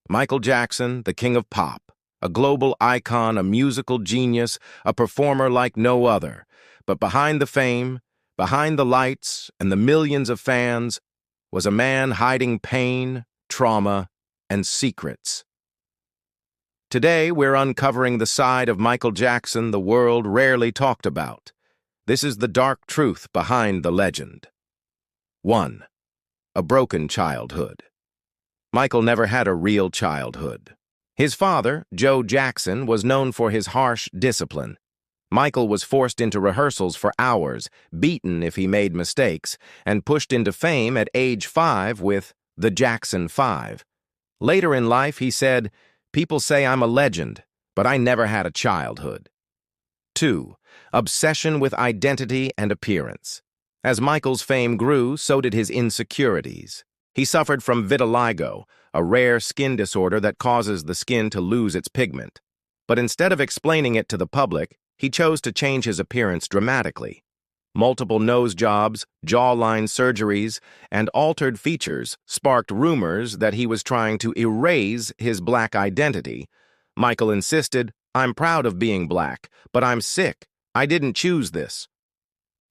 Michael Jackson, the king of pop, a global icon, a musical genius, a performer like no other. But behind the fame, behind the lights, and the millions of fans, was a man hiding pain, trauma, and secrets. Today, we're uncovering the side of Michael Jackson the world rarely talked about. This is the dark truth behind the legend. 1. A broken childhood. Michael never had a real childhood. His father, Joe Jackson, was known for his harsh discipline. Michael was forced into rehearsals for hours, beaten if he made mistakes, and pushed into fame at age 5 with the Jackson 5. Later in life, he said, "People say I'm a legend, but I never had a childhood." 2. Obsession with identity and appearance. As Michael's fame grew, so did his insecurities. He suffered from vitiligo, a rare skin disorder that causes the skin to lose its pigment. But instead of explaining it to the public, he chose to change his appearance dramatically. Multiple nose jobs, jawline surgeries, and altered features sparked rumors that he was trying to erase his black identity. Michael insisted, "I'm proud of being black, but I'm sick. I didn't choose this."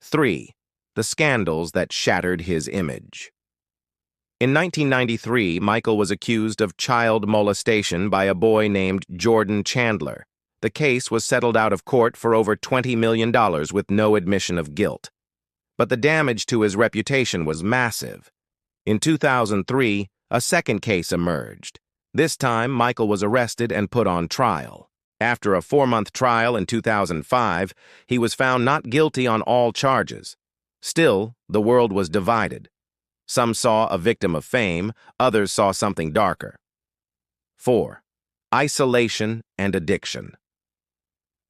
3. The scandals that shattered his image. In 1993, Michael was accused of child molestation by a boy named Jordan Chandler. The case was settled out of court for over $20 million with no admission of guilt. But the damage to his reputation was massive. In 2003, a second case emerged. This time, Michael was arrested and put on trial. After a 4-month trial in 2005, he was found not guilty on all charges. Still, the world was divided. Some saw a victim of fame, others saw something darker. 4. Isolation and addiction.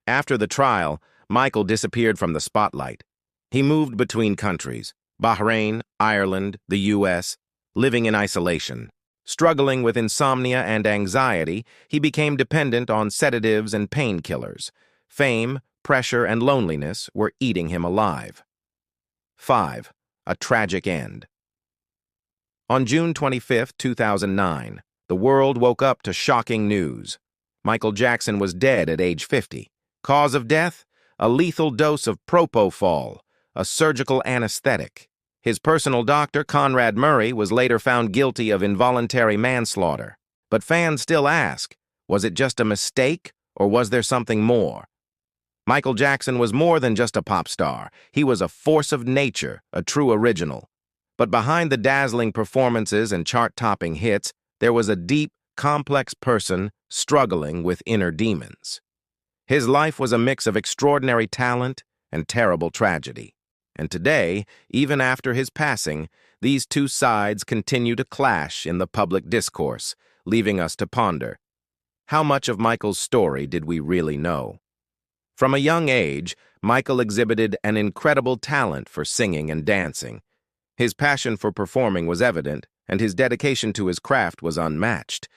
After the trial, Michael disappeared from the spotlight. He moved between countries, Bahrain, Ireland, the U.S., living in isolation. Struggling with insomnia and anxiety, he became dependent on sedatives and painkillers. Fame, pressure, and loneliness were eating him alive. 5. A tragic end. On June 25, 2009, the world woke up to shocking news. Michael Jackson was dead at age 50. Cause of death? A lethal dose of propofol, a surgical anesthetic. His personal doctor, Conrad Murray, was later found guilty of involuntary manslaughter. But fans still ask, was it just a mistake, or was there something more? Michael Jackson was more than just a pop star. He was a force of nature, a true original. But behind the dazzling performances and chart-topping hits, there was a deep, complex person struggling with inner demons. His life was a mix of extraordinary talent and terrible tragedy. And today, even after his passing, these two sides continue to clash in the public discourse, leaving us to ponder. How much of Michael's story did we really know? From a young age, Michael exhibited an incredible talent for singing and dancing. His passion for performing was evident, and his dedication to his craft was unmatched.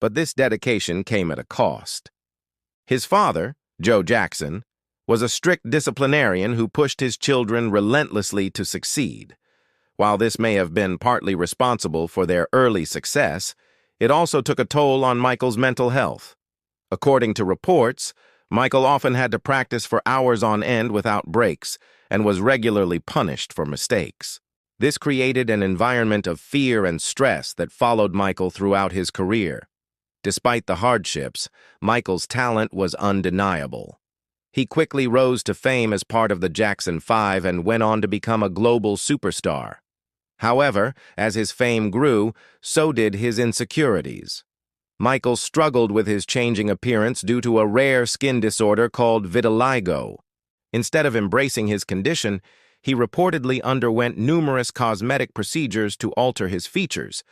But this dedication came at a cost. His father, Joe Jackson, was a strict disciplinarian who pushed his children relentlessly to succeed. While this may have been partly responsible for their early success, it also took a toll on Michael's mental health. According to reports, Michael often had to practice for hours on end without breaks and was regularly punished for mistakes. This created an environment of fear and stress that followed Michael throughout his career. Despite the hardships, Michael's talent was undeniable. He quickly rose to fame as part of the Jackson 5 and went on to become a global superstar. However, as his fame grew, so did his insecurities. Michael struggled with his changing appearance due to a rare skin disorder called vitiligo. Instead of embracing his condition, he reportedly underwent numerous cosmetic procedures to alter his features,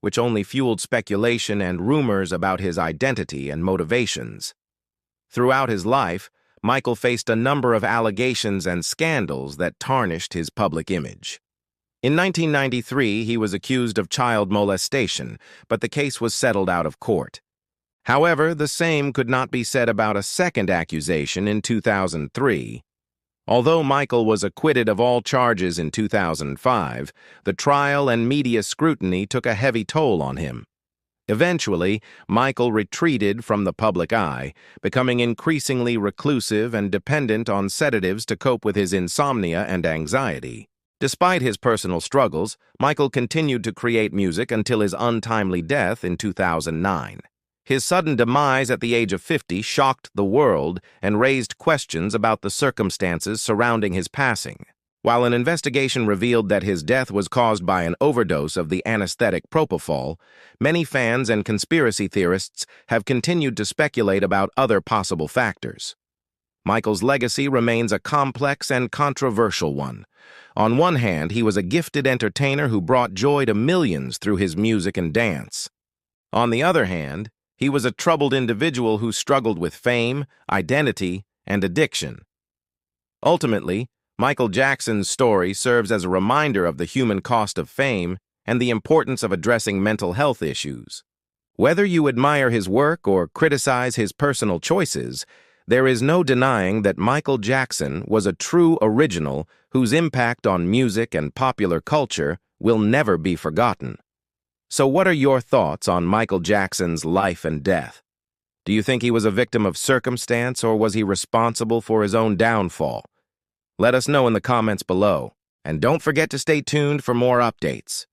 which only fueled speculation and rumors about his identity and motivations. Throughout his life, Michael faced a number of allegations and scandals that tarnished his public image. In 1993, he was accused of child molestation, but the case was settled out of court. However, the same could not be said about a second accusation in 2003. Although Michael was acquitted of all charges in 2005, the trial and media scrutiny took a heavy toll on him. Eventually, Michael retreated from the public eye, becoming increasingly reclusive and dependent on sedatives to cope with his insomnia and anxiety. Despite his personal struggles, Michael continued to create music until his untimely death in 2009. His sudden demise at the age of 50 shocked the world and raised questions about the circumstances surrounding his passing. While an investigation revealed that his death was caused by an overdose of the anesthetic propofol, many fans and conspiracy theorists have continued to speculate about other possible factors. Michael's legacy remains a complex and controversial one. On one hand, he was a gifted entertainer who brought joy to millions through his music and dance. On the other hand, he was a troubled individual who struggled with fame, identity, and addiction. Ultimately, Michael Jackson's story serves as a reminder of the human cost of fame and the importance of addressing mental health issues. Whether you admire his work or criticize his personal choices, there is no denying that Michael Jackson was a true original whose impact on music and popular culture will never be forgotten. So what are your thoughts on Michael Jackson's life and death? Do you think he was a victim of circumstance, or was he responsible for his own downfall? Let us know in the comments below, and don't forget to stay tuned for more updates.